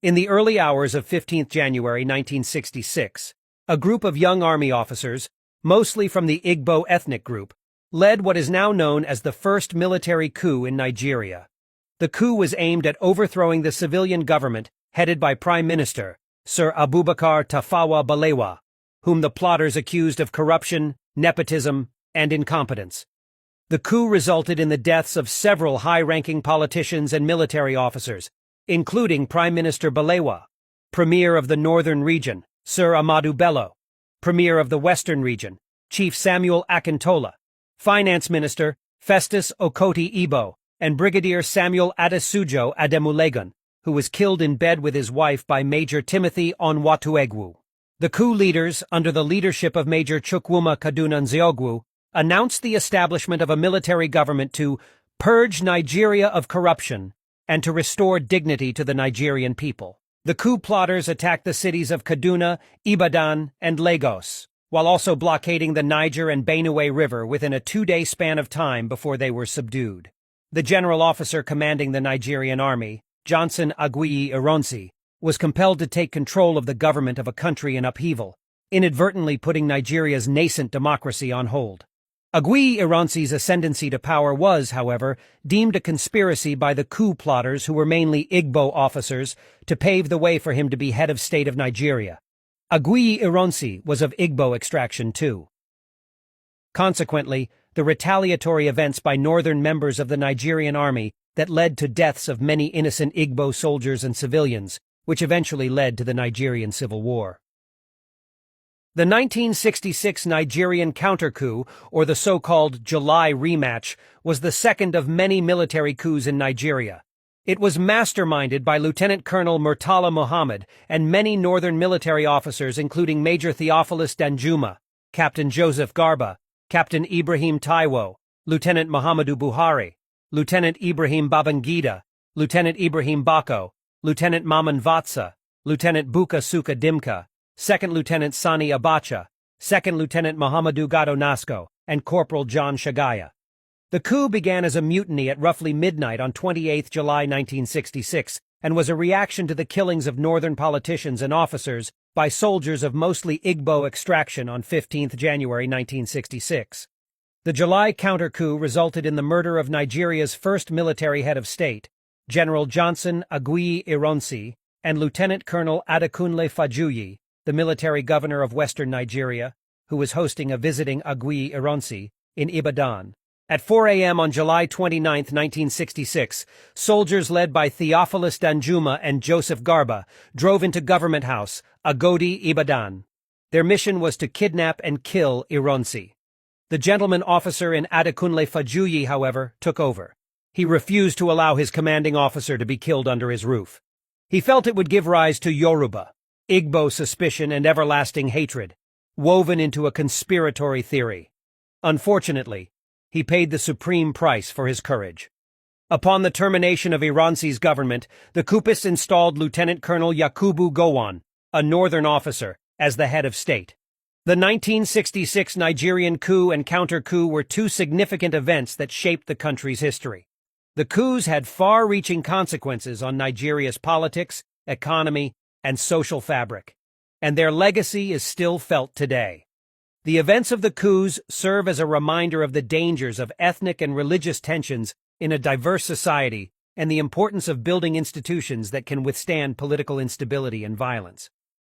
In the early hours of 15th January 1966, a group of young army officers, mostly from the Igbo ethnic group, led what is now known as the first military coup in Nigeria. The coup was aimed at overthrowing the civilian government headed by Prime Minister Sir Abubakar Tafawa Balewa, whom the plotters accused of corruption, nepotism, and incompetence. The coup resulted in the deaths of several high-ranking politicians and military officers, including Prime Minister Balewa, Premier of the Northern Region, Sir Ahmadu Bello, Premier of the Western Region, Chief Samuel Akintola, Finance Minister Festus Okoti Igbo, and Brigadier Samuel Adesujo Ademulegun, who was killed in bed with his wife by Major Timothy Onwatuegwu. The coup leaders, under the leadership of Major Chukwuma Kaduna Nzeogwu, announced the establishment of a military government to purge Nigeria of corruption and to restore dignity to the Nigerian people. The coup plotters attacked the cities of Kaduna, Ibadan, and Lagos, while also blockading the Niger and Benue River within a 2-day span of time before they were subdued. The general officer commanding the Nigerian army, Johnson Aguiyi Ironsi, was compelled to take control of the government of a country in upheaval, inadvertently putting Nigeria's nascent democracy on hold. Aguiyi Ironsi's ascendancy to power was, however, deemed a conspiracy by the coup plotters, who were mainly Igbo officers, to pave the way for him to be head of state of Nigeria. Aguiyi Ironsi was of Igbo extraction too. Consequently, the retaliatory events by northern members of the Nigerian army that led to deaths of many innocent Igbo soldiers and civilians, which eventually led to the Nigerian Civil War. The 1966 Nigerian counter-coup, or the so-called July rematch, was the second of many military coups in Nigeria. It was masterminded by Lieutenant Colonel Murtala Muhammad and many northern military officers, including Major Theophilus Danjuma, Captain Joseph Garba, Captain Ibrahim Taiwo, Lieutenant Muhammadu Buhari, Lieutenant Ibrahim Babangida, Lieutenant Ibrahim Bako, Lieutenant Maman Vatsa, Lieutenant Buka Suka Dimka, Second Lieutenant Sani Abacha, Second Lieutenant Muhammadu Gado Nasco, and Corporal John Shagaya. The coup began as a mutiny at roughly midnight on 28 July 1966 and was a reaction to the killings of northern politicians and officers by soldiers of mostly Igbo extraction on 15 January 1966. The July counter-coup resulted in the murder of Nigeria's first military head of state, General Johnson Aguiyi Ironsi, and Lieutenant Colonel Adekunle Fajuyi, the military governor of western Nigeria, who was hosting a visiting Aguiyi Ironsi in Ibadan. At 4 a.m. on July 29, 1966, soldiers led by Theophilus Danjuma and Joseph Garba drove into Government House, Agodi, Ibadan. Their mission was to kidnap and kill Ironsi. The gentleman officer in Adekunle Fajuyi, however, took over. He refused to allow his commanding officer to be killed under his roof. He felt it would give rise to Yoruba, Igbo suspicion and everlasting hatred, woven into a conspiratory theory. Unfortunately, he paid the supreme price for his courage. Upon the termination of Ironsi's government, the coupists installed Lieutenant Colonel Yakubu Gowon, a northern officer, as the head of state. The 1966 Nigerian coup and counter-coup were two significant events that shaped the country's history. The coups had far-reaching consequences on Nigeria's politics, economy, and social fabric, and their legacy is still felt today. The events of the coups serve as a reminder of the dangers of ethnic and religious tensions in a diverse society and the importance of building institutions that can withstand political instability and violence.